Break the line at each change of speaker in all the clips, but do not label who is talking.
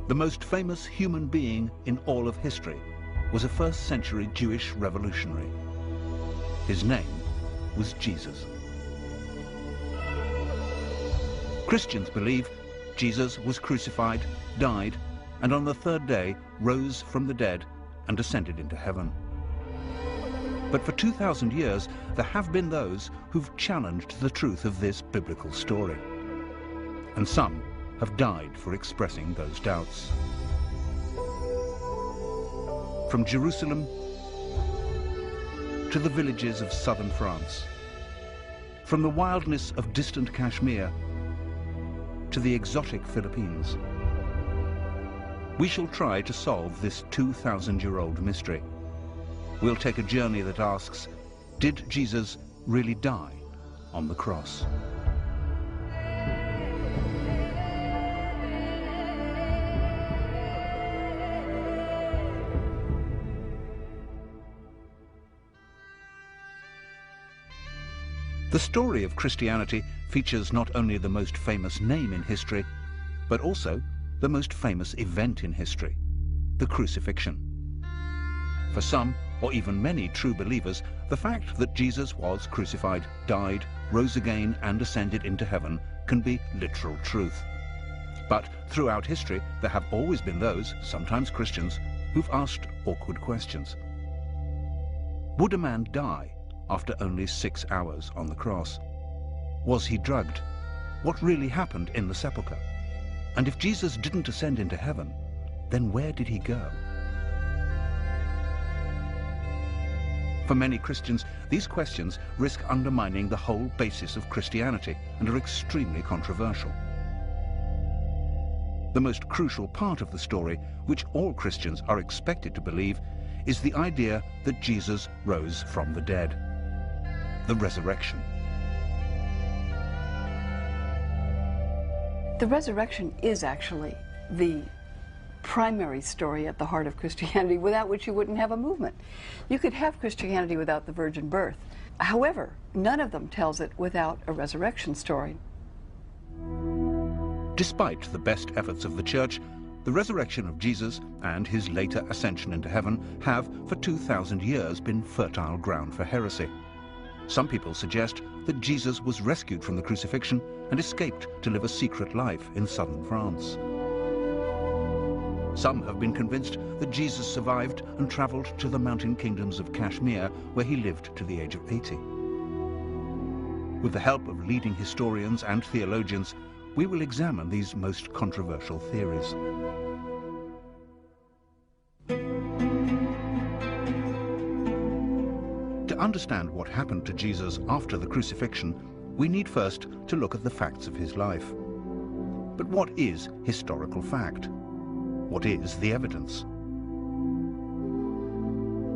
The most famous human being in all of history was a first-century Jewish revolutionary. His name was Jesus. Christians believe Jesus was crucified, died, and on the third day rose from the dead and ascended into heaven. But for 2,000 years, there have been those who've challenged the truth of this biblical story. And some have died for expressing those doubts. From Jerusalem to the villages of southern France, from the wildness of distant Kashmir to the exotic Philippines, we shall try to solve this 2,000-year-old mystery. We'll take a journey that asks, did Jesus really die on the cross? The story of Christianity features not only the most famous name in history, but also the most famous event in history, the crucifixion. For some, or even many true believers, the fact that Jesus was crucified, died, rose again, and ascended into heaven can be literal truth. But throughout history, there have always been those, sometimes Christians, who've asked awkward questions. Would a man die after only 6 hours on the cross? Was he drugged? What really happened in the sepulchre? And if Jesus didn't ascend into heaven, then where did he go? For many Christians, these questions risk undermining the whole basis of Christianity and are extremely controversial. The most crucial part of the story, which all Christians are expected to believe, is the idea that Jesus rose from the dead. The resurrection.
The resurrection is actually the primary story at the heart of Christianity, without which you wouldn't have a movement. You could have Christianity without the virgin birth. However, none of them tells it without a resurrection story.
Despite the best efforts of the Church, the resurrection of Jesus and his later ascension into heaven have, for 2,000 years, been fertile ground for heresy. Some people suggest that Jesus was rescued from the crucifixion and escaped to live a secret life in southern France. Some have been convinced that Jesus survived and traveled to the mountain kingdoms of Kashmir, where he lived to the age of 80. With the help of leading historians and theologians, we will examine these most controversial theories. To understand what happened to Jesus after the crucifixion, we need first to look at the facts of his life. But what is historical fact? What is the evidence?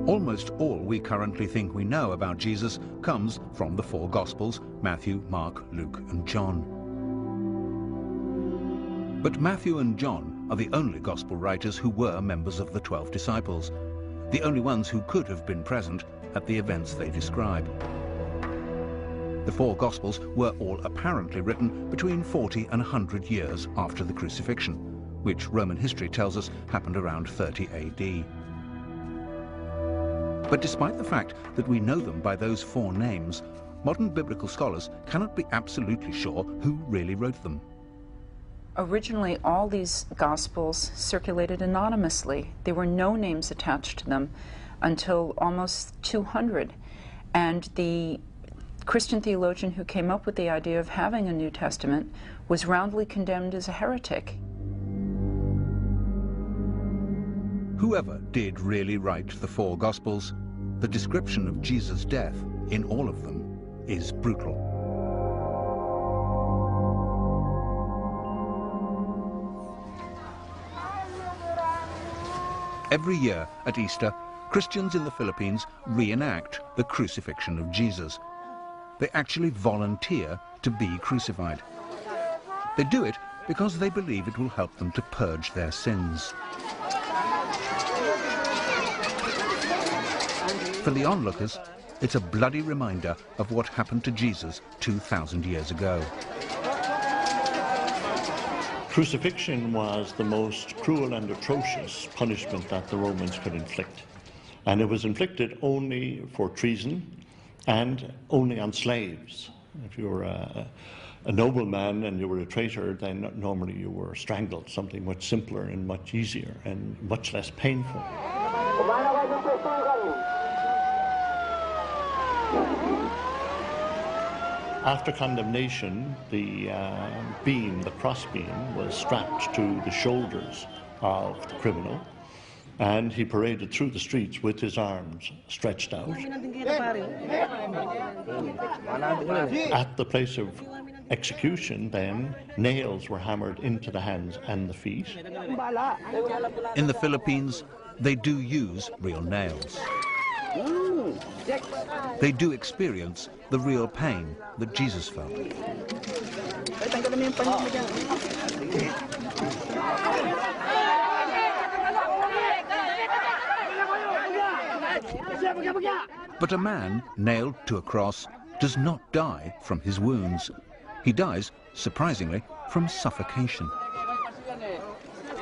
Almost all we currently think we know about Jesus comes from the four Gospels: Matthew, Mark, Luke, and John. But Matthew and John are the only Gospel writers who were members of the 12 disciples, the only ones who could have been present at the events they describe. The four Gospels were all apparently written between 40 and 100 years after the crucifixion, which Roman history tells us happened around 30 AD. But despite the fact that we know them by those four names, modern biblical scholars cannot be absolutely sure who really wrote them.
Originally, all these Gospels circulated anonymously. There were no names attached to them until almost 200. And the Christian theologian who came up with the idea of having a New Testament was roundly condemned as a heretic.
Whoever did really write the four Gospels, the description of Jesus' death in all of them is brutal. Every year at Easter, Christians in the Philippines reenact the crucifixion of Jesus. They actually volunteer to be crucified. They do it because they believe it will help them to purge their sins. For the onlookers, it's a bloody reminder of what happened to Jesus 2,000 years ago.
Crucifixion was the most cruel and atrocious punishment that the Romans could inflict. And it was inflicted only for treason and only on slaves. If you were a nobleman and you were a traitor, then normally you were strangled, something much simpler and much easier and much less painful. After condemnation, the cross beam, was strapped to the shoulders of the criminal, and he paraded through the streets with his arms stretched out. At the place of execution, then, nails were hammered into the hands and the feet.
In the Philippines, they do use real nails. They do experience the real pain that Jesus felt. But a man nailed to a cross does not die from his wounds. He dies, surprisingly, from suffocation.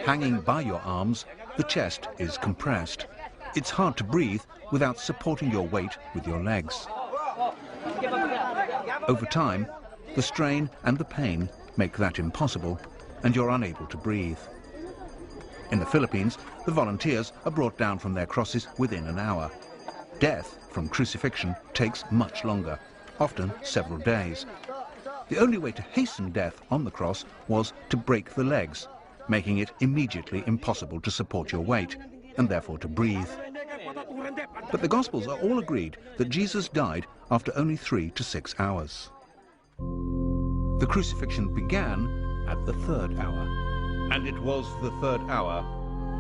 Hanging by your arms, the chest is compressed. It's hard to breathe without supporting your weight with your legs. Over time, the strain and the pain make that impossible, and you're unable to breathe. In the Philippines, the volunteers are brought down from their crosses within an hour. Death from crucifixion takes much longer, often several days. The only way to hasten death on the cross was to break the legs, making it immediately impossible to support your weight, and therefore to breathe. But the Gospels are all agreed that Jesus died after only 3 to 6 hours. The crucifixion began at the 3rd hour. And it was the 3rd hour,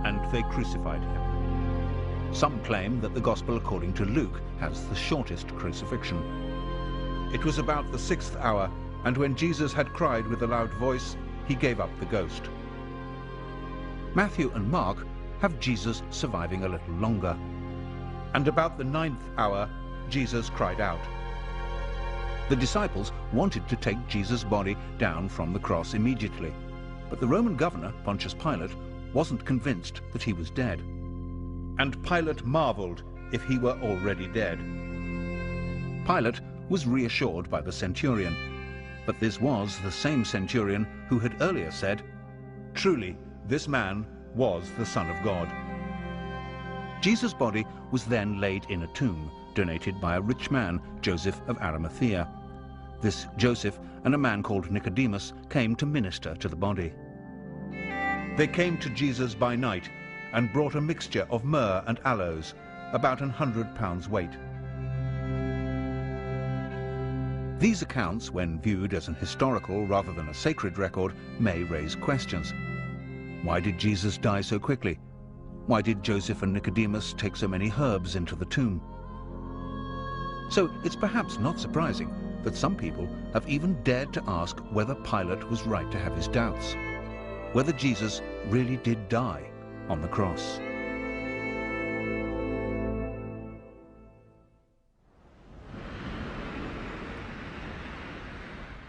and they crucified him. Some claim that the Gospel according to Luke has the shortest crucifixion. It was about the 6th hour, and when Jesus had cried with a loud voice, he gave up the ghost. Matthew and Mark have Jesus surviving a little longer. And about the 9th hour, Jesus cried out. The disciples wanted to take Jesus' body down from the cross immediately, but the Roman governor, Pontius Pilate, wasn't convinced that he was dead. And Pilate marveled if he were already dead. Pilate was reassured by the centurion, but this was the same centurion who had earlier said, "Truly, this man was the Son of God." Jesus' body was then laid in a tomb, donated by a rich man, Joseph of Arimathea. This Joseph and a man called Nicodemus came to minister to the body. They came to Jesus by night and brought a mixture of myrrh and aloes, about 100 pounds weight. These accounts, when viewed as an historical rather than a sacred record, may raise questions. Why did Jesus die so quickly? Why did Joseph and Nicodemus take so many herbs into the tomb? So it's perhaps not surprising that some people have even dared to ask whether Pilate was right to have his doubts, whether Jesus really did die on the cross.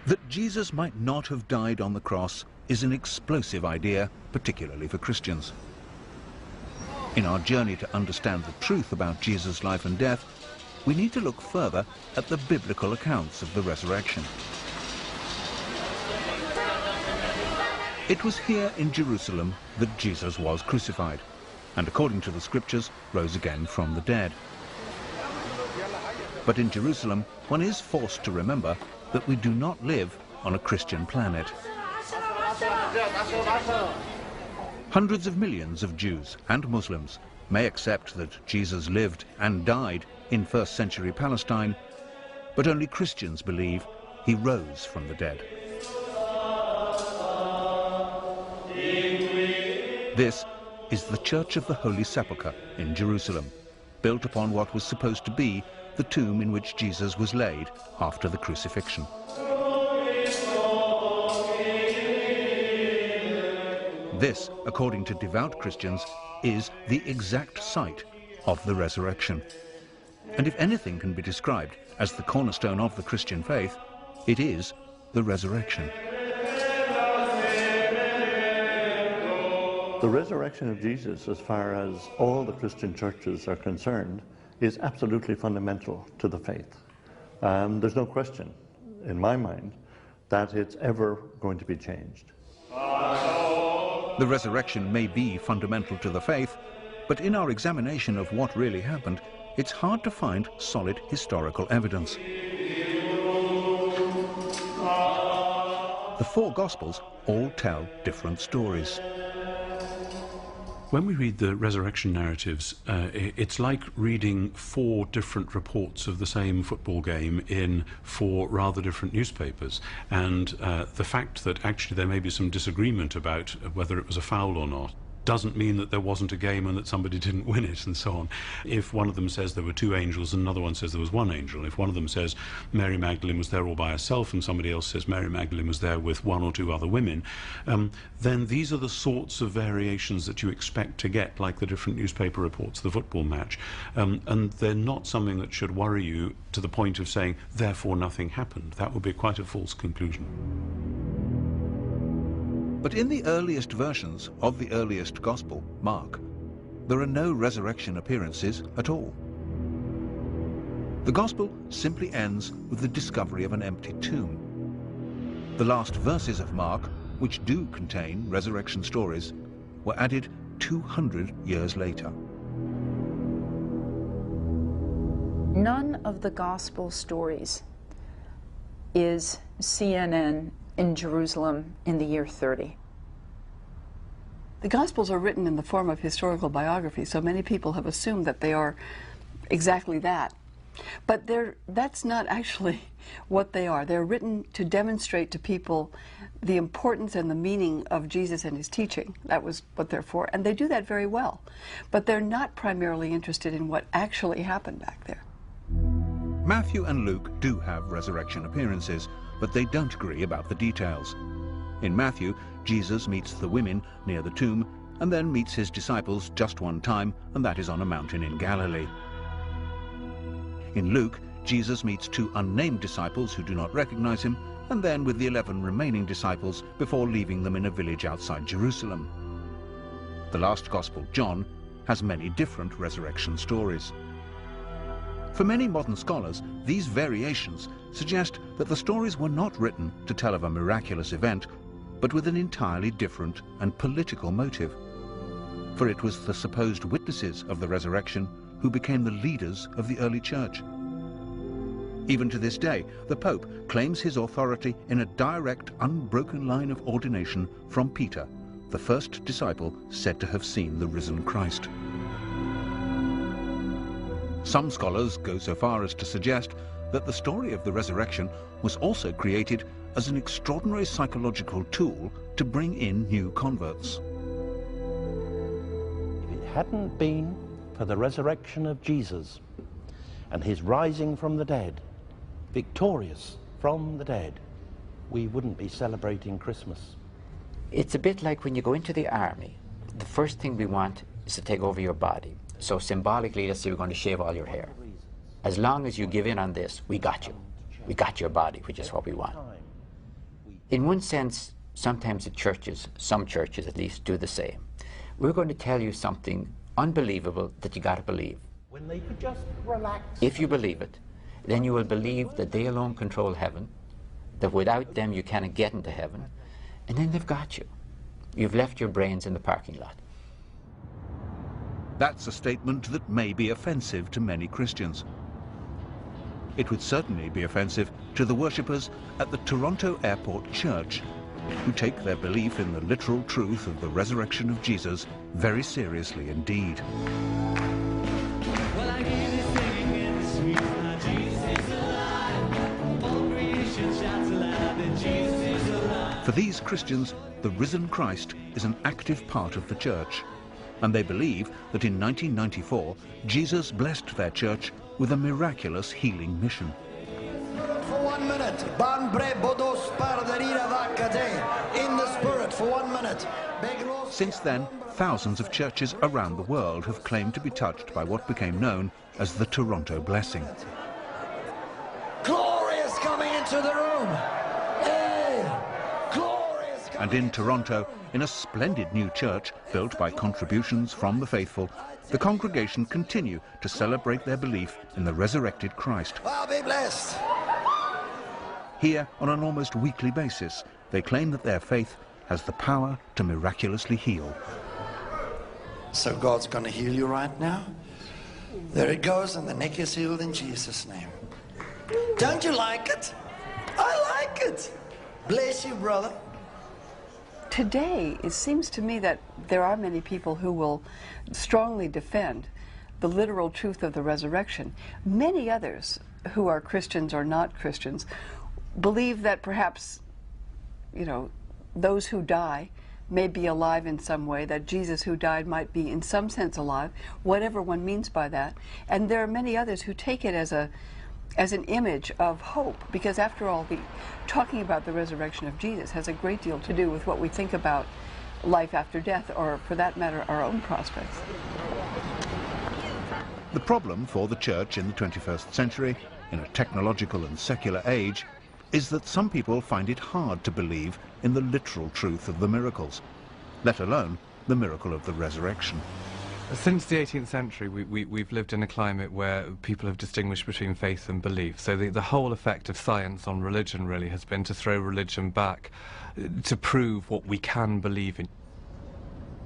That Jesus might not have died on the cross is an explosive idea, particularly for Christians. In our journey to understand the truth about Jesus' life and death, we need to look further at the biblical accounts of the resurrection. It was here in Jerusalem that Jesus was crucified, and according to the scriptures, rose again from the dead. But in Jerusalem, one is forced to remember that we do not live on a Christian planet. Hundreds of millions of Jews and Muslims may accept that Jesus lived and died in first century Palestine, but only Christians believe he rose from the dead. This is the Church of the Holy Sepulchre in Jerusalem, built upon what was supposed to be the tomb in which Jesus was laid after the crucifixion. This, according to devout Christians, is the exact site of the resurrection. And if anything can be described as the cornerstone of the Christian faith, it is the resurrection.
The resurrection of Jesus, as far as all the Christian churches are concerned, is absolutely fundamental to the faith. There's no question, in my mind, that it's ever going to be changed.
The resurrection may be fundamental to the faith, but in our examination of what really happened, it's hard to find solid historical evidence. The four Gospels all tell different stories.
When we read the resurrection narratives, it's like reading four different reports of the same football game in four rather different newspapers. And the fact that actually there may be some disagreement about whether it was a foul or not doesn't mean that there wasn't a game and that somebody didn't win it and so on. If one of them says there were two angels and another one says there was one angel, if one of them says Mary Magdalene was there all by herself and somebody else says Mary Magdalene was there with one or two other women, then these are the sorts of variations that you expect to get, like the different newspaper reports of the football match. And they're not something that should worry you to the point of saying, therefore nothing happened. That would be quite a false conclusion.
But in the earliest versions of the earliest Gospel, Mark, there are no resurrection appearances at all. The Gospel simply ends with the discovery of an empty tomb. The last verses of Mark, which do contain resurrection stories, were added 200 years later.
None of the Gospel stories is CNN in Jerusalem in the year 30.
The Gospels are written in the form of historical biography, so many people have assumed that they are exactly that. But that's not actually what they are. They're written to demonstrate to people the importance and the meaning of Jesus and his teaching. That was what they're for, and they do that very well. But they're not primarily interested in what actually happened back there.
Matthew and Luke do have resurrection appearances, but they don't agree about the details. In Matthew, Jesus meets the women near the tomb and then meets his disciples just one time, and that is on a mountain in Galilee. In Luke, Jesus meets two unnamed disciples who do not recognize him, and then with the 11 remaining disciples before leaving them in a village outside Jerusalem. The last Gospel, John, has many different resurrection stories. For many modern scholars, these variations suggest that the stories were not written to tell of a miraculous event, but with an entirely different and political motive. For it was the supposed witnesses of the resurrection who became the leaders of the early church. Even to this day, the Pope claims his authority in a direct, unbroken line of ordination from Peter, the first disciple said to have seen the risen Christ. Some scholars go so far as to suggest that the story of the resurrection was also created as an extraordinary psychological tool to bring in new converts.
If it hadn't been for the resurrection of Jesus and his rising from the dead, victorious from the dead, we wouldn't be celebrating Christmas.
It's a bit like when you go into the army. The first thing we want is to take over your body. So symbolically, let's say we're going to shave all your hair. As long as you give in on this, we got you. We got your body, which is what we want. In one sense, sometimes the churches, some churches at least, do the same. We're going to tell you something unbelievable that you got to believe.
When they could just relax.
If you believe it, then you will believe that they alone control heaven, that without them you cannot get into heaven, and then they've got you. You've left your brains in the parking lot.
That's a statement that may be offensive to many Christians. It would certainly be offensive to the worshippers at the Toronto Airport Church, who take their belief in the literal truth of the resurrection of Jesus very seriously indeed.
Well, I hear this singing in the streets, now Jesus is alive. All creation shouts aloud that Jesus is alive.
For these Christians, the risen Christ is an active part of the church, and they believe that in 1994, Jesus blessed their church with a miraculous healing mission.
For 1 minute, in the spirit for 1 minute.
Since then, thousands of churches around the world have claimed to be touched by what became known as the Toronto Blessing.
Glory is coming into the room. Hey, glory is
and in Toronto, in a splendid new church built by contributions from the faithful, the congregation continue to celebrate their belief in the resurrected Christ.
Well, be blessed.
Here, on an almost weekly basis, they claim that their faith has the power to miraculously heal.
So God's going to heal you right now? There it goes, and the neck is healed in Jesus' name. Don't you like it? I like it. Bless you, brother.
Today, it seems to me that there are many people who will strongly defend the literal truth of the resurrection. Many others who are Christians or not Christians believe that perhaps, you know, those who die may be alive in some way, that Jesus who died might be in some sense alive, whatever one means by that. And there are many others who take it as an image of hope, because after all, talking about the resurrection of Jesus has a great deal to do with what we think about life after death, or for that matter, our own prospects.
The problem for the church in the 21st century, in a technological and secular age, is that some people find it hard to believe in the literal truth of the miracles, let alone the miracle of the resurrection.
Since the 18th century, we've lived in a climate where people have distinguished between faith and belief. So the whole effect of science on religion really has been to throw religion back, to prove what we can believe in.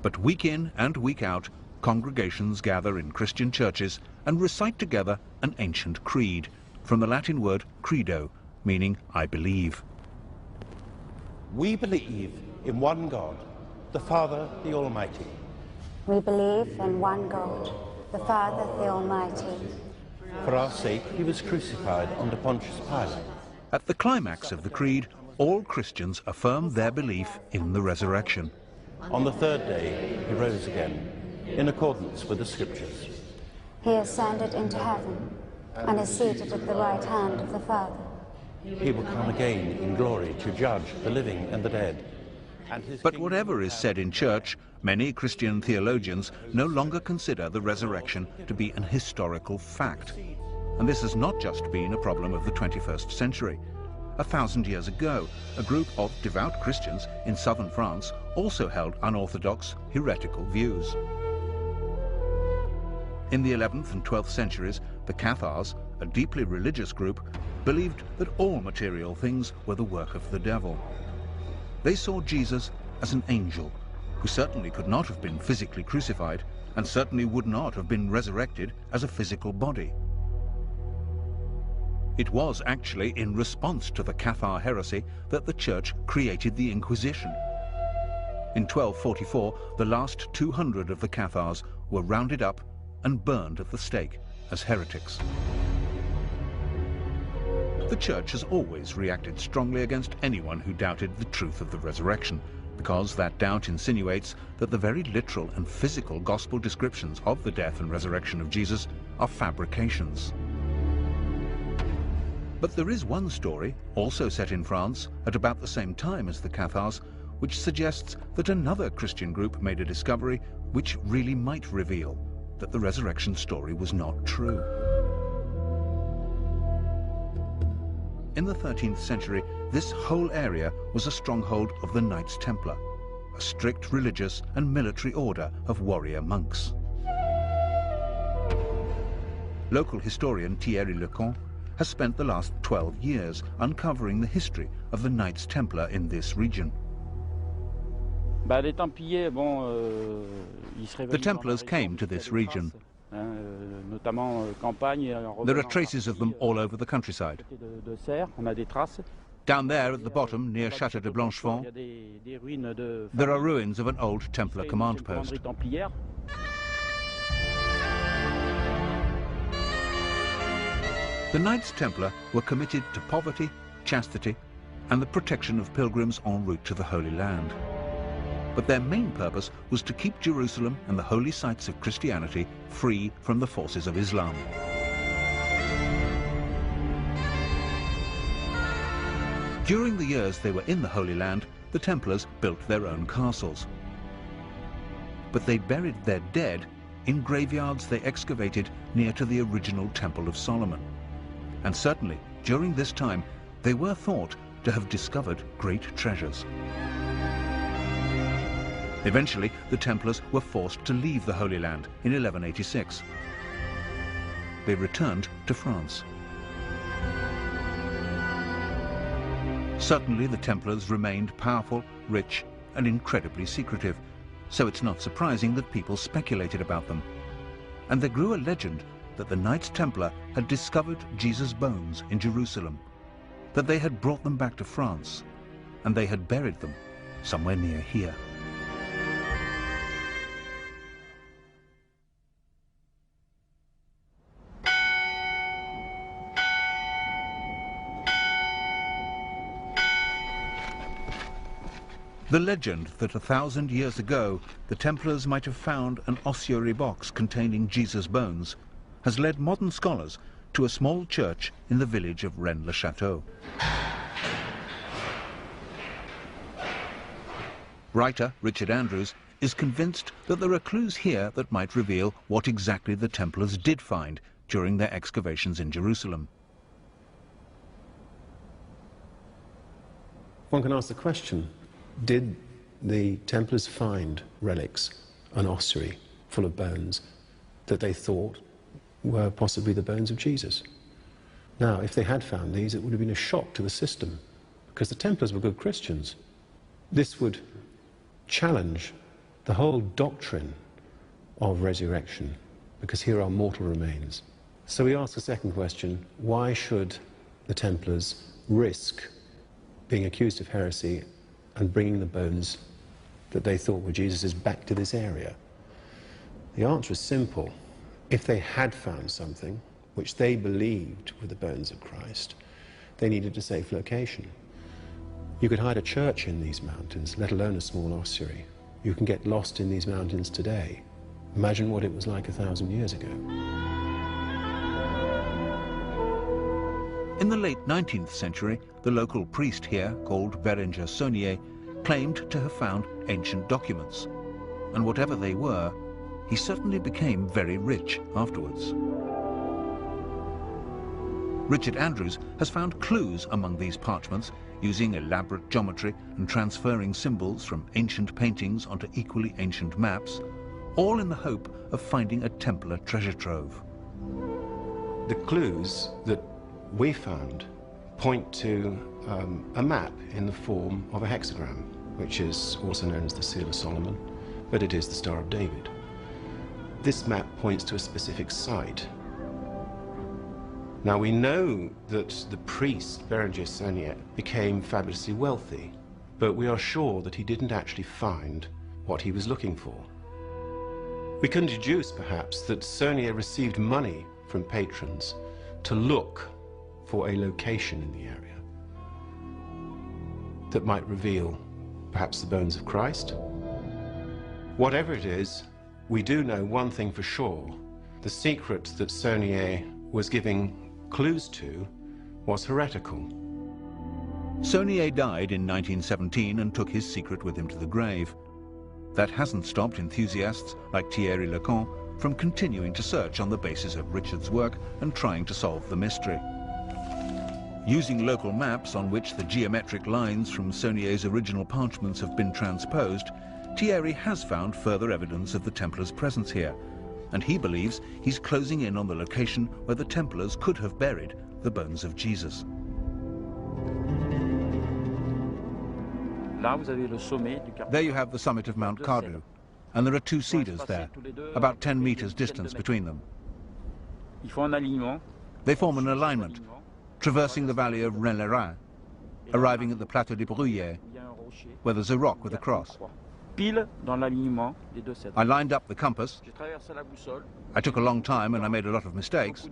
But week in and week out, congregations gather in Christian churches and recite together an ancient creed, from the Latin word credo, meaning I believe.
We believe in one God, the Father, the Almighty.
We believe in one God, the Father, the Almighty.
For our sake, he was crucified under Pontius Pilate.
At the climax of the creed, all Christians affirm their belief in the resurrection.
On the third day, he rose again, in accordance with the Scriptures.
He ascended into heaven and is seated at the right hand of the Father.
He will come again in glory to judge the living and the dead.
But whatever is said in church, many Christian theologians no longer consider the resurrection to be an historical fact. And this has not just been a problem of the 21st century. 1,000 years ago, a group of devout Christians in southern France also held unorthodox, heretical views. In the 11th and 12th centuries, the Cathars, a deeply religious group, believed that all material things were the work of the devil. They saw Jesus as an angel, who certainly could not have been physically crucified, and certainly would not have been resurrected as a physical body. It was actually in response to the Cathar heresy that the Church created the Inquisition. In 1244, the last 200 of the Cathars were rounded up and burned at the stake as heretics. The Church has always reacted strongly against anyone who doubted the truth of the resurrection, because that doubt insinuates that the very literal and physical gospel descriptions of the death and resurrection of Jesus are fabrications. But there is one story, also set in France at about the same time as the Cathars, which suggests that another Christian group made a discovery which really might reveal that the resurrection story was not true. In the 13th century, this whole area was a stronghold of the Knights Templar, a strict religious and military order of warrior monks. Local historian Thierry Lecon has spent the last 12 years uncovering the history of the Knights Templar in this region.
The
Templars came to this region. There are traces of them all over the countryside. Down there at the bottom, near Château de Blanchefont, there are ruins of an old Templar command post. The Knights Templar were committed to poverty, chastity, and the protection of pilgrims en route to the Holy Land. But their main purpose was to keep Jerusalem and the holy sites of Christianity free from the forces of Islam. During the years they were in the Holy Land, the Templars built their own castles. But they buried their dead in graveyards they excavated near to the original Temple of Solomon. And certainly, during this time, they were thought to have discovered great treasures. Eventually, the Templars were forced to leave the Holy Land in 1186. They returned to France. Certainly, the Templars remained powerful, rich, and incredibly secretive, so it's not surprising that people speculated about them. And there grew a legend that the Knights Templar had discovered Jesus' bones in Jerusalem, that they had brought them back to France, and they had buried them somewhere near here. The legend that 1,000 years ago the Templars might have found an ossuary box containing Jesus' bones has led modern scholars to a small church in the village of Rennes-le-Château. Writer Richard Andrews is convinced that there are clues here that might reveal what exactly the Templars did find during their excavations in Jerusalem.
One can ask the question, did the Templars find relics, an ossuary full of bones, that they thought were possibly the bones of Jesus? Now, if they had found these, it would have been a shock to the system, because the Templars were good Christians. This would challenge the whole doctrine of resurrection, because here are mortal remains. So we ask the second question, why should the Templars risk being accused of heresy and bringing the bones that they thought were Jesus's back to this area? The answer is simple. If they had found something which they believed were the bones of Christ, they needed a safe location. You could hide a church in these mountains, let alone a small ossuary. You can get lost in these mountains today. Imagine what it was like 1,000 years ago.
In the late 19th century, the local priest here, called Berenger Saunier, claimed to have found ancient documents. And whatever they were, he certainly became very rich afterwards. Richard Andrews has found clues among these parchments, using elaborate geometry and transferring symbols from ancient paintings onto equally ancient maps, all in the hope of finding a Templar treasure trove.
The clues that we found point to a map in the form of a hexagram, which is also known as the Seal of Solomon, but it is the Star of David. This map points to a specific site. Now we know that the priest, Berenger Saunier, became fabulously wealthy, but we are sure that he didn't actually find what he was looking for. We can deduce, perhaps, that Saunier received money from patrons to look for a location in the area that might reveal perhaps the bones of Christ. Whatever it is, we do know one thing for sure. The secret that Saunier was giving clues to was heretical.
Saunier died in 1917 and took his secret with him to the grave. That hasn't stopped enthusiasts like Thierry Lecan from continuing to search on the basis of Richard's work and trying to solve the mystery. Using local maps on which the geometric lines from Saunier's original parchments have been transposed, Thierry has found further evidence of the Templars' presence here, and he believes he's closing in on the location where the Templars could have buried the bones of Jesus. There you have the summit of Mount Cardu, and there are two cedars there, about 10 meters distance between them. They form an alignment, traversing the valley of Rennes-le-Rhin, arriving at the Plateau des Bruyères, where there's a rock with a cross. I lined up the compass. I took a long time and I made a lot of mistakes,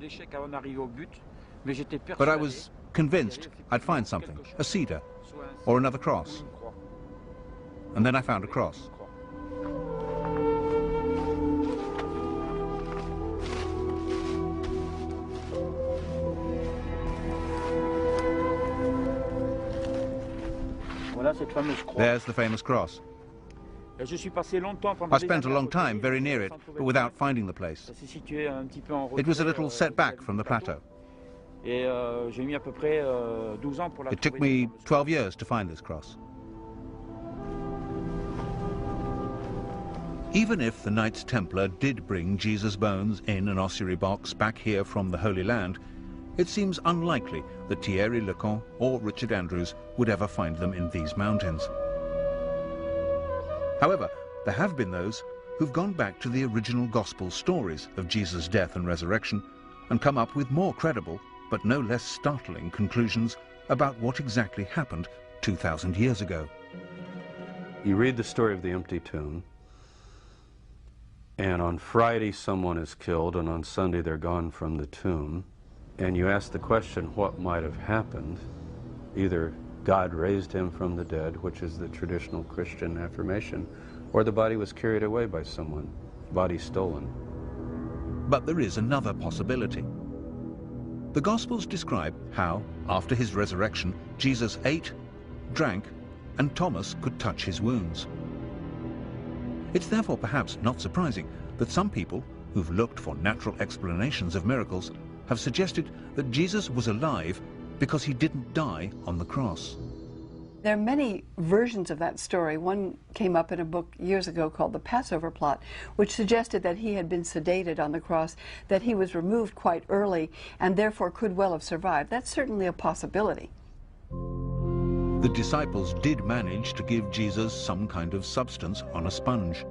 but I was convinced I'd find something, a cedar or another cross. And then I found a cross. There's the famous cross. I spent a long time very near it, but without finding the place. It was a little set back from the plateau. It took me 12 years to find this cross. Even if the Knights Templar did bring Jesus' bones in an ossuary box back here from the Holy Land, it seems unlikely that Thierry Lecan or Richard Andrews would ever find them in these mountains. However, there have been those who've gone back to the original gospel stories of Jesus' death and resurrection and come up with more credible, but no less startling conclusions about what exactly happened 2,000 years ago.
You read the story of the empty tomb, and on Friday someone is killed, and on Sunday they're gone from the tomb, and you ask the question, what might have happened? Either God raised him from the dead, which is the traditional Christian affirmation, or the body was carried away by someone, body stolen.
But there is another possibility. The Gospels describe how, after his resurrection, Jesus ate, drank, and Thomas could touch his wounds. It's therefore perhaps not surprising that some people, who've looked for natural explanations of miracles, have suggested that Jesus was alive because he didn't die on the cross.
There are many versions of that story. One came up in a book years ago called The Passover Plot, which suggested that he had been sedated on the cross, that he was removed quite early, and therefore could well have survived. That's certainly a possibility.
The disciples did manage to give Jesus some kind of substance on a sponge.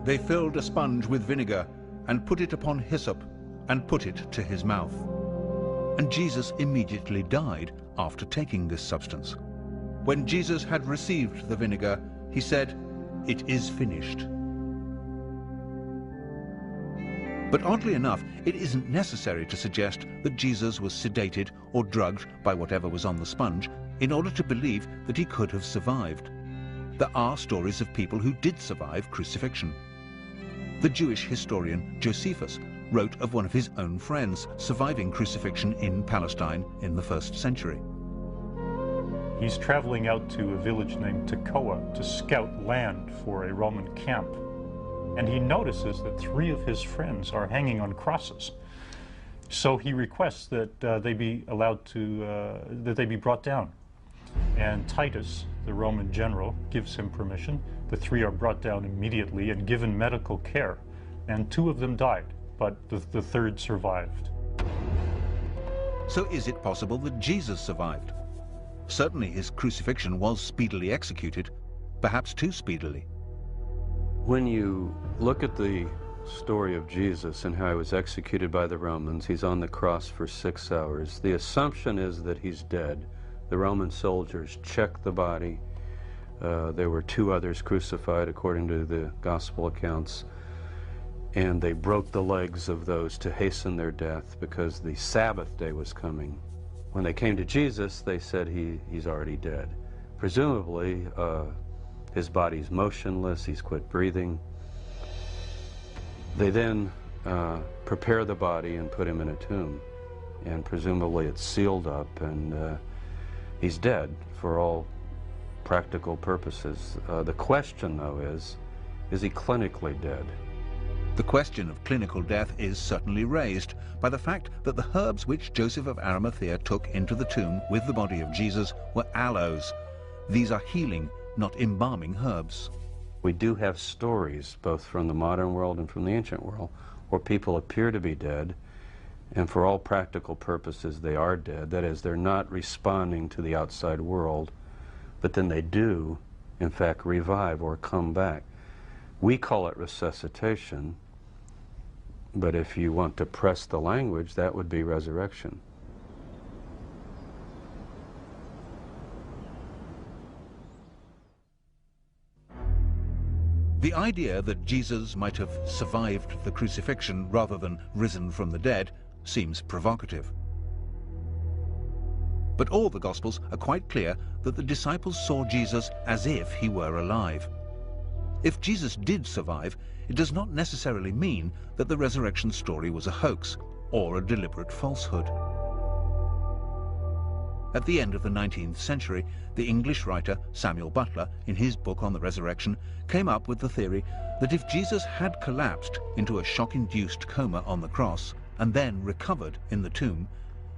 They filled a sponge with vinegar and put it upon hyssop and put it to his mouth. And Jesus immediately died after taking this substance. When Jesus had received the vinegar, he said, "It is finished." But oddly enough, it isn't necessary to suggest that Jesus was sedated or drugged by whatever was on the sponge in order to believe that he could have survived. There are stories of people who did survive crucifixion. The Jewish historian Josephus wrote of one of his own friends surviving crucifixion in Palestine in the 1st century.
He's traveling out to a village named Tekoa to scout land for a Roman camp. And he notices that 3 of his friends are hanging on crosses. So he requests that they be allowed to, that they be brought down. And Titus, the Roman general, gives him permission. The 3 are brought down immediately and given medical care. And 2 of them died, but the 3rd survived.
So is it possible that Jesus survived? Certainly his crucifixion was speedily executed, perhaps too speedily.
When you look at the story of Jesus and how he was executed by the Romans, he's on the cross for 6 hours. The assumption is that he's dead. The Roman soldiers checked the body. There were 2 others crucified according to the gospel accounts, and they broke the legs of those to hasten their death because the Sabbath day was coming. When they came to Jesus, they said he's already dead. Presumably, his body's motionless, he's quit breathing. They then prepare the body and put him in a tomb, and presumably it's sealed up, and he's dead for all practical purposes. The question, though, is he clinically dead?
The question of clinical death is certainly raised by the fact that the herbs which Joseph of Arimathea took into the tomb with the body of Jesus were aloes. These are healing, not embalming herbs.
We do have stories, both from the modern world and from the ancient world, where people appear to be dead, and for all practical purposes they are dead. That is, they're not responding to the outside world, but then they do, in fact, revive or come back. We call it resuscitation, but if you want to press the language, that would be resurrection.
The idea that Jesus might have survived the crucifixion rather than risen from the dead seems provocative. But all the Gospels are quite clear that the disciples saw Jesus as if he were alive. If Jesus did survive, it does not necessarily mean that the resurrection story was a hoax or a deliberate falsehood. At the end of the 19th century, the English writer Samuel Butler, in his book on the resurrection, came up with the theory that if Jesus had collapsed into a shock-induced coma on the cross and then recovered in the tomb,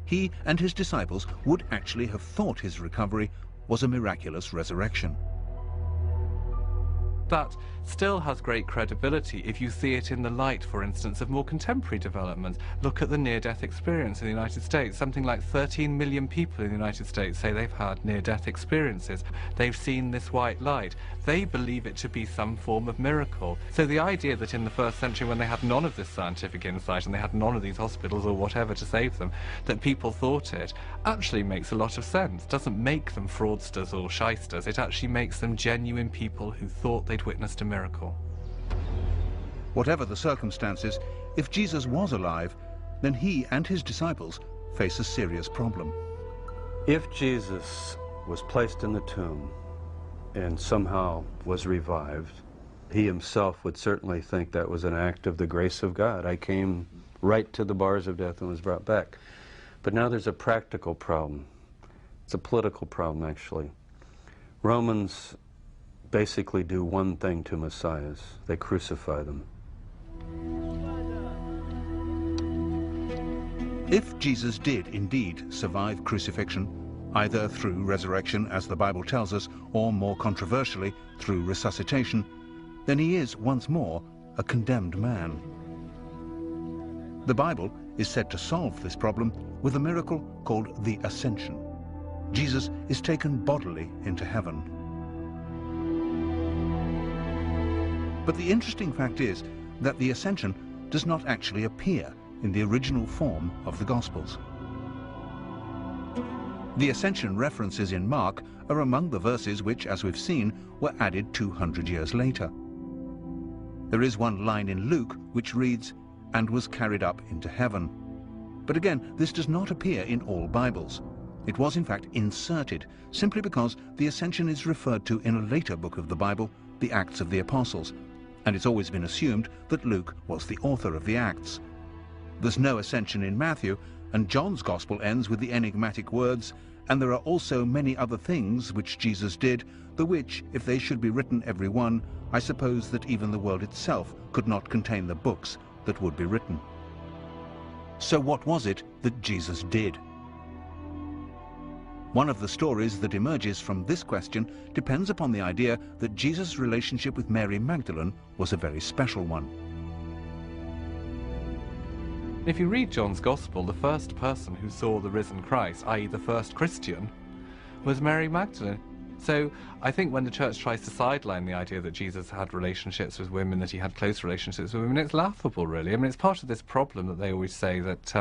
he and his disciples would actually have thought his recovery was a miraculous resurrection.
That still has great credibility if you see it in the light, for instance, of more contemporary developments. Look at the near-death experience in the United States. Something like 13 million people in the United States say they've had near-death experiences. They've seen this white light. They believe it to be some form of miracle. So the idea that in the first century, when they had none of this scientific insight and they had none of these hospitals or whatever to save them, that people thought it, actually makes a lot of sense. Doesn't make them fraudsters or shysters. It actually makes them genuine people who thought they'd witnessed a miracle.
Whatever the circumstances, if Jesus was alive, then he and his disciples face a serious problem.
If Jesus was placed in the tomb and somehow was revived, he himself would certainly think that was an act of the grace of God. I came right to the bars of death and was brought back. But now there's a practical problem. It's a political problem, actually. Romans basically do one thing to messiahs. They crucify them.
If Jesus did indeed survive crucifixion, either through resurrection, as the Bible tells us, or more controversially, through resuscitation, then he is once more a condemned man. The Bible is said to solve this problem with a miracle called the Ascension. Jesus is taken bodily into heaven. But the interesting fact is that the Ascension does not actually appear in the original form of the Gospels. The Ascension references in Mark are among the verses which, as we've seen, were added 200 years later. There is one line in Luke which reads, "and was carried up into heaven." But again, this does not appear in all Bibles. It was in fact inserted, simply because the Ascension is referred to in a later book of the Bible, the Acts of the Apostles, and it's always been assumed that Luke was the author of the Acts. There's no Ascension in Matthew, and John's Gospel ends with the enigmatic words, "and there are also many other things which Jesus did, the which, if they should be written every one, I suppose that even the world itself could not contain the books that would be written." So what was it that Jesus did? One of the stories that emerges from this question depends upon the idea that Jesus' relationship with Mary Magdalene was a very special one.
If you read John's Gospel, the first person who saw the risen Christ, i.e. the first Christian, was Mary Magdalene. So I think when the church tries to sideline the idea that Jesus had relationships with women, that he had close relationships with women, it's laughable, really. I mean, it's part of this problem that they always say that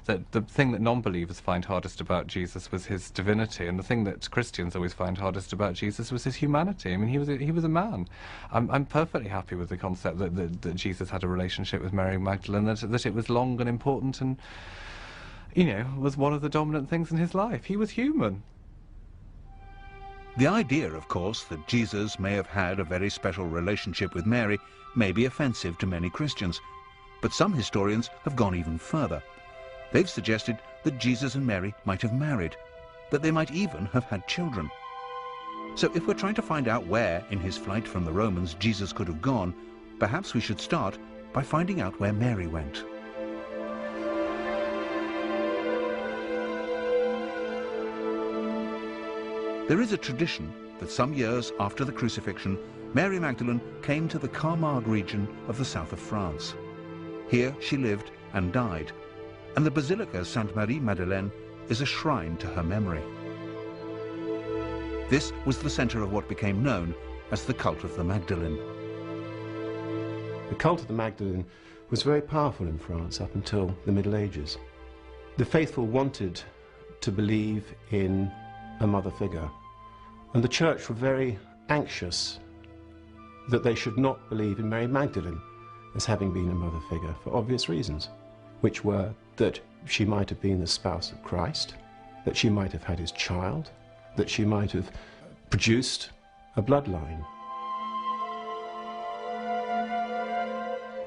that the thing that non-believers find hardest about Jesus was his divinity, and the thing that Christians always find hardest about Jesus was his humanity. I mean, he was a man. I'm perfectly happy with the concept that Jesus had a relationship with Mary Magdalene, that it was long and important and, you know, was one of the dominant things in his life. He was human.
The idea, of course, that Jesus may have had a very special relationship with Mary may be offensive to many Christians, but some historians have gone even further. They've suggested that Jesus and Mary might have married, that they might even have had children. So if we're trying to find out where, in his flight from the Romans, Jesus could have gone, perhaps we should start by finding out where Mary went. There is a tradition that some years after the crucifixion, Mary Magdalene came to the Camargue region of the south of France. Here she lived and died, and the Basilica Sainte Marie Madeleine is a shrine to her memory. This was the center of what became known as the cult of the Magdalene.
The cult of the Magdalene was very powerful in France up until the Middle Ages. The faithful wanted to believe in a mother figure, and the church were very anxious that they should not believe in Mary Magdalene as having been a mother figure for obvious reasons, which were that she might have been the spouse of Christ, that she might have had his child, that she might have produced a bloodline.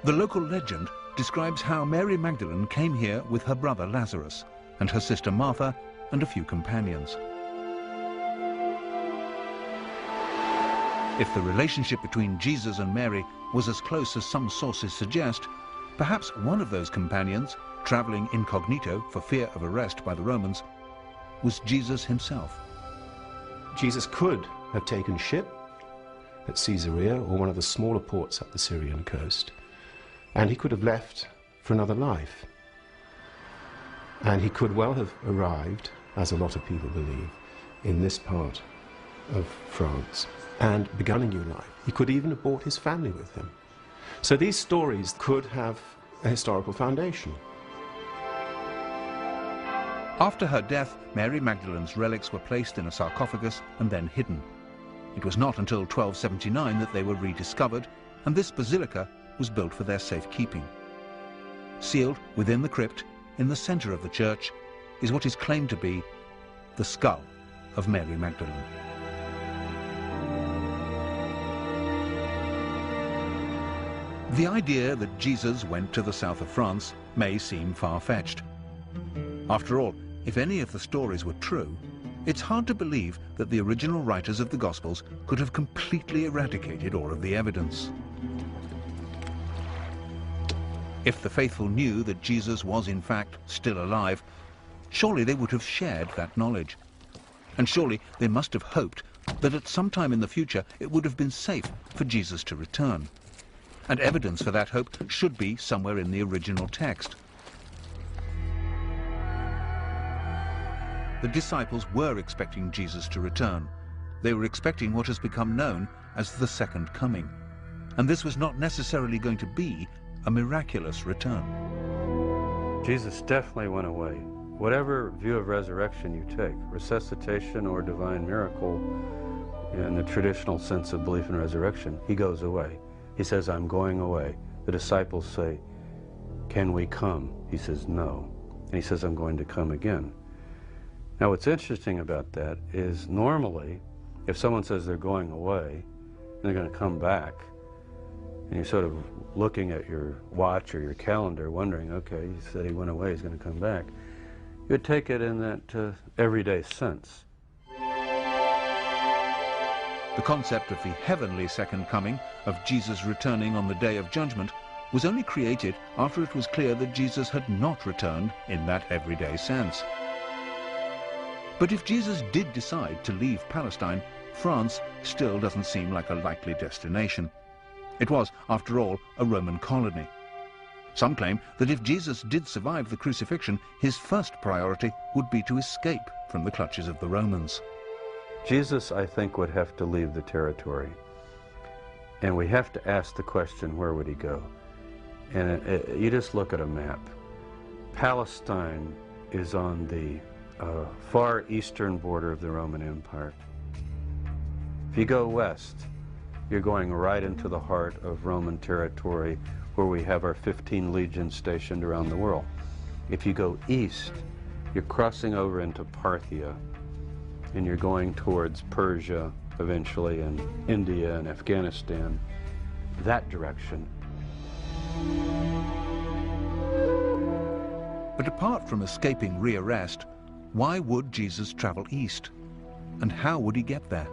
The local legend describes how Mary Magdalene came here with her brother Lazarus and her sister Martha and a few companions. If the relationship between Jesus and Mary was as close as some sources suggest, perhaps one of those companions, traveling incognito for fear of arrest by the Romans, was Jesus himself.
Jesus could have taken ship at Caesarea or one of the smaller ports up the Syrian coast, and he could have left for another life. And he could well have arrived, as a lot of people believe, in this part of France and begun a new life. He could even have brought his family with him. So these stories could have a historical foundation.
After her death, Mary Magdalene's relics were placed in a sarcophagus and then hidden. It was not until 1279 that they were rediscovered, and this basilica was built for their safekeeping. Sealed within the crypt, in the center of the church, is what is claimed to be the skull of Mary Magdalene. The idea that Jesus went to the south of France may seem far-fetched. After all, if any of the stories were true, it's hard to believe that the original writers of the Gospels could have completely eradicated all of the evidence. If the faithful knew that Jesus was in fact still alive, surely they would have shared that knowledge. And surely they must have hoped that at some time in the future it would have been safe for Jesus to return. And evidence for that hope should be somewhere in the original text. The disciples were expecting Jesus to return. They were expecting what has become known as the second coming. And this was not necessarily going to be a miraculous return.
Jesus definitely went away. Whatever view of resurrection you take, resuscitation or divine miracle, in the traditional sense of belief in resurrection, he goes away. He says, I'm going away. The disciples say, can we come? He says, no. And he says, I'm going to come again. Now, what's interesting about that is normally, if someone says they're going away and they're going to come back, and you're sort of looking at your watch or your calendar wondering, okay, he said he went away, he's going to come back, you would take it in that everyday sense.
The concept of the heavenly second coming, of Jesus returning on the day of judgment, was only created after it was clear that Jesus had not returned in that everyday sense. But if Jesus did decide to leave Palestine, France still doesn't seem like a likely destination. It was, after all, a Roman colony. Some claim that if Jesus did survive the crucifixion, his first priority would be to escape from the clutches of the Romans.
Jesus, I think, would have to leave the territory. And we have to ask the question, where would he go? And you just look at a map. Palestine is on the far eastern border of the Roman Empire. If you go west, you're going right into the heart of Roman territory, where we have our 15 legions stationed around the world. If you go east, you're crossing over into Parthia, and you're going towards Persia eventually, and India and Afghanistan, that direction.
But apart from escaping rearrest, why would Jesus travel east? And how would he get there?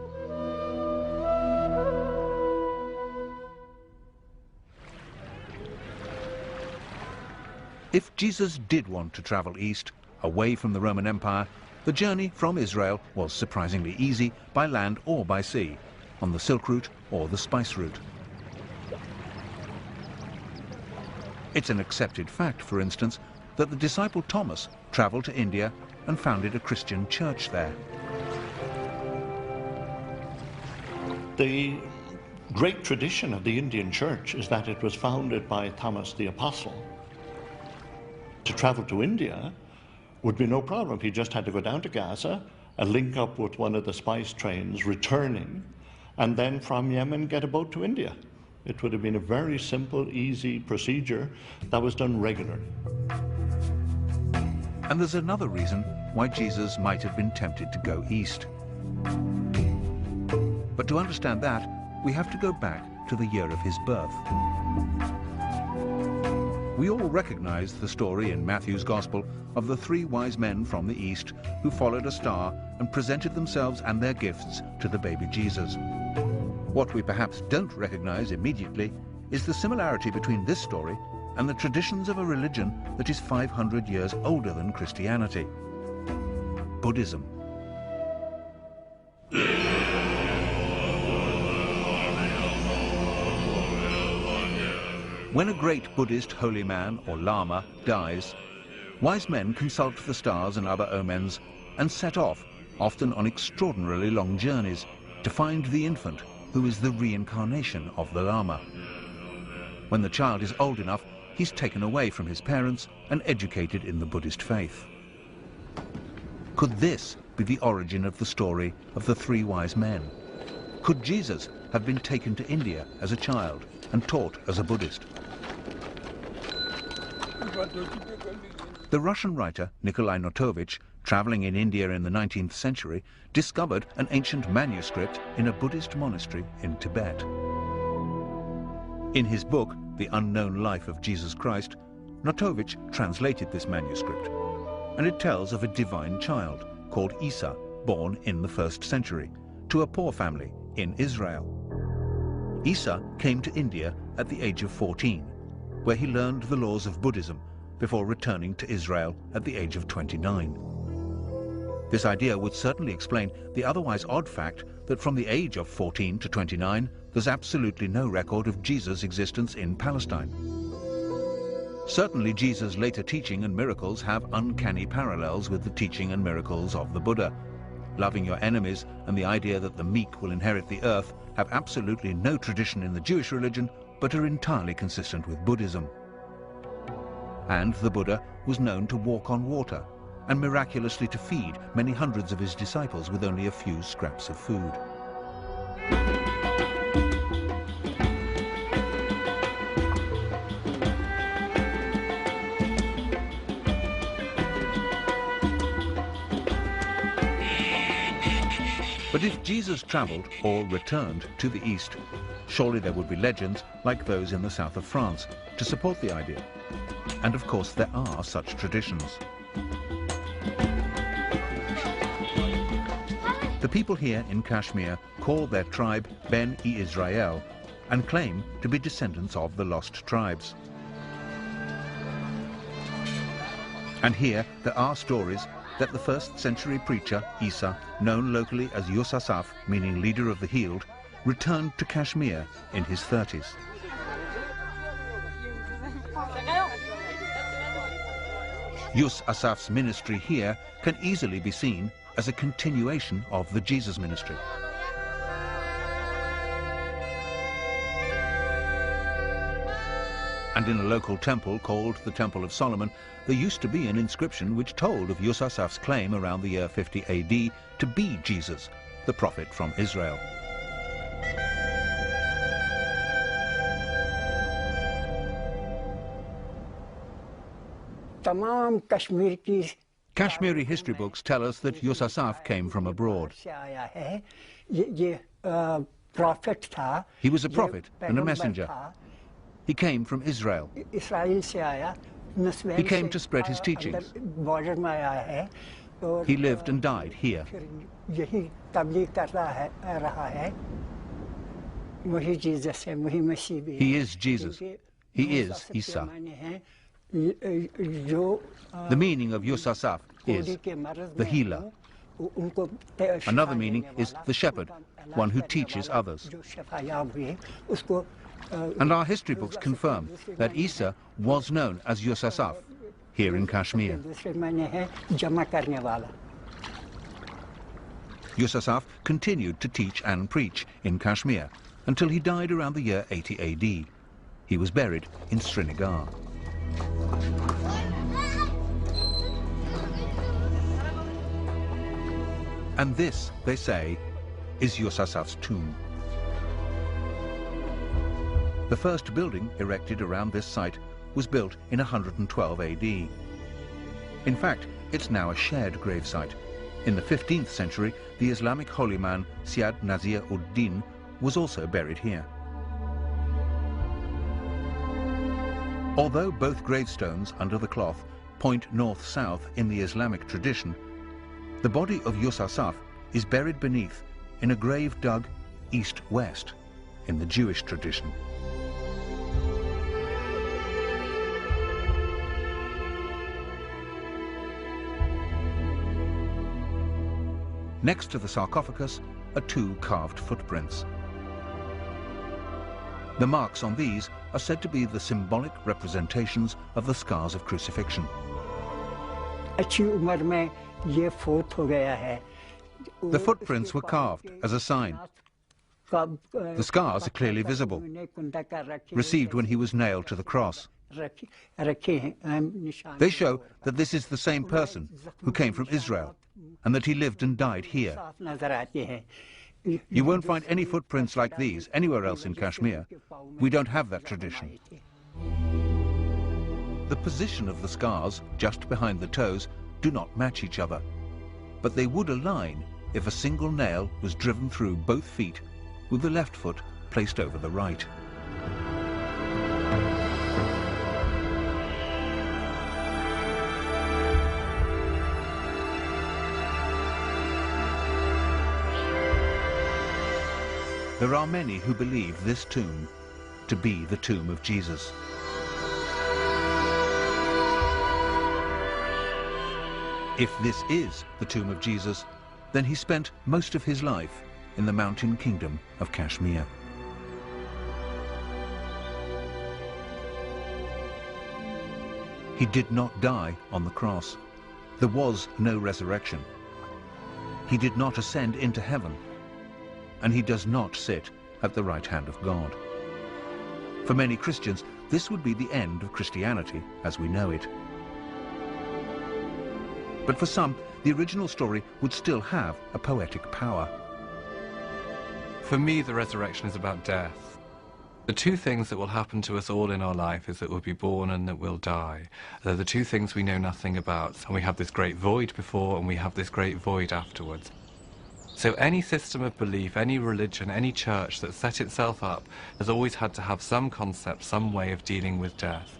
If Jesus did want to travel east, away from the Roman Empire, the journey from Israel was surprisingly easy by land or by sea, on the Silk Route or the Spice Route. It's an accepted fact, for instance, that the disciple Thomas traveled to India and founded a Christian church there.
The great tradition of the Indian church is that it was founded by Thomas the Apostle. To travel to India would be no problem. He just had to go down to Gaza and link up with one of the spice trains returning, and then from Yemen get a boat to India. It would have been a very simple, easy procedure that was done regularly.
And there's another reason why Jesus might have been tempted to go east. But to understand that, we have to go back to the year of his birth. We all recognize the story in Matthew's Gospel of the 3 wise men from the east who followed a star and presented themselves and their gifts to the baby Jesus. What we perhaps don't recognize immediately is the similarity between this story and the traditions of a religion that is 500 years older than Christianity: Buddhism. When a great Buddhist holy man or lama dies, wise men consult the stars and other omens and set off, often on extraordinarily long journeys, to find the infant who is the reincarnation of the lama. When the child is old enough, he's taken away from his parents and educated in the Buddhist faith. Could this be the origin of the story of the three wise men? Could Jesus have been taken to India as a child and taught as a Buddhist? The Russian writer Nikolai Notovich, traveling in India in the 19th century, discovered an ancient manuscript in a Buddhist monastery in Tibet. In his book, The Unknown Life of Jesus Christ, Notovich translated this manuscript, and it tells of a divine child called Isa, born in the 1st century, to a poor family in Israel. Isa came to India at the age of 14, where he learned the laws of Buddhism before returning to Israel at the age of 29. This idea would certainly explain the otherwise odd fact that from the age of 14 to 29, there's absolutely no record of Jesus' existence in Palestine. Certainly Jesus' later teaching and miracles have uncanny parallels with the teaching and miracles of the Buddha. Loving your enemies and the idea that the meek will inherit the earth have absolutely no tradition in the Jewish religion, but are entirely consistent with Buddhism. And the Buddha was known to walk on water and miraculously to feed many hundreds of his disciples with only a few scraps of food. But if Jesus traveled or returned to the East, surely there would be legends like those in the south of France to support the idea. And of course there are such traditions. The people here in Kashmir call their tribe Ben-e-Israel and claim to be descendants of the lost tribes. And here there are stories that the 1st century preacher, Isa, known locally as Yusasaf, meaning leader of the healed, returned to Kashmir in his 30s. Yusasaf's ministry here can easily be seen as a continuation of the Jesus ministry. And in a local temple called the Temple of Solomon, there used to be an inscription which told of Yusasaf's claim around the year 50 AD to be Jesus, the prophet from Israel. Kashmiri history books tell us that Yusasaf came from abroad. He was a prophet and a messenger. He came from Israel. He came to spread his teachings. He lived and died here. He is Jesus. He is Isa. The meaning of Yusasaf is the healer. Another meaning is the shepherd, one who teaches others. And our history books confirm that Isa was known as Yusasaf here in Kashmir. Yusasaf continued to teach and preach in Kashmir until he died around the year 80 AD. He was buried in Srinagar. And this, they say, is Yusasaf's tomb. The first building erected around this site was built in 112 AD. In fact, it's now a shared gravesite. In the 15th century, the Islamic holy man Syed Nazir ud-Din was also buried here. Although both gravestones under the cloth point north-south in the Islamic tradition, the body of Yusasaf is buried beneath in a grave dug east-west in the Jewish tradition. Next to the sarcophagus are two carved footprints. The marks on these are said to be the symbolic representations of the scars of crucifixion.
The
footprints were carved as a sign. The scars are clearly visible, received when he was nailed to the cross. They show that this is the same person who came from Israel and that he lived and died here. You won't find any footprints like these anywhere else in Kashmir. We don't have that tradition. The position of the scars, just behind the toes, do not match each other, but they would align if a single nail was driven through both feet, with the left foot placed over the right. There are many who believe this tomb to be the tomb of Jesus. If this is the tomb of Jesus, then he spent most of his life in the mountain kingdom of Kashmir. He did not die on the cross. There was no resurrection. He did not ascend into heaven, and he does not sit at the right hand of God. For many Christians, this would be the end of Christianity as we know it. But for some, the original story would still have a poetic power.
For me, the resurrection is about death. The two things that will happen to us all in our life is that we'll be born and that we'll die. They're the two things we know nothing about. And we have this great void before and we have this great void afterwards. So any system of belief, any religion, any church that set itself up has always had to have some concept, some way of dealing with death.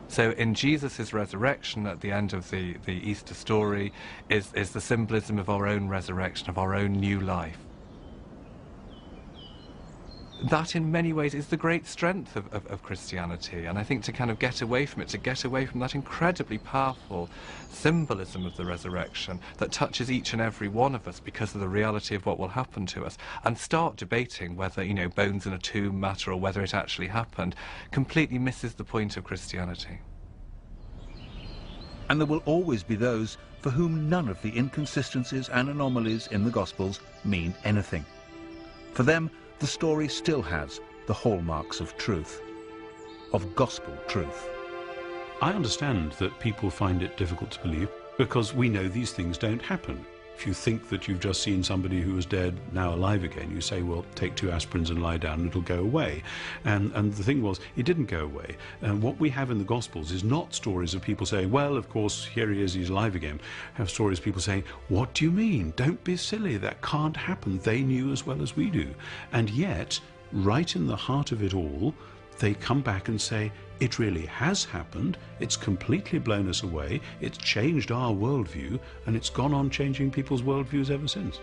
So in Jesus' resurrection at the end of the Easter story is the symbolism of our own resurrection, of our own new life. That in many ways is the great strength of Christianity, and I think to kind of get away from it, to get away from that incredibly powerful symbolism of the resurrection that touches each and every one of us because of the reality of what will happen to us, and start debating whether, you know, bones in a tomb matter or whether it actually happened, completely misses the point of Christianity.
And there will always be those for whom none of the inconsistencies and anomalies in the Gospels mean anything. For them, the story still has the hallmarks of truth, of gospel truth.
I understand that people find it difficult to believe because we know these things don't happen. If you think that you've just seen somebody who was dead now alive again, you say, well, take 2 aspirins and lie down and it'll go away. And the thing was, it didn't go away. And what we have in the Gospels is not stories of people saying, well, of course, here he is, he's alive again. We have stories of people saying, what do you mean? Don't be silly, that can't happen. They knew as well as we do. And yet, right in the heart of it all, they come back and say, it really has happened, it's completely blown us away, it's changed our worldview, and it's gone on changing people's worldviews ever since.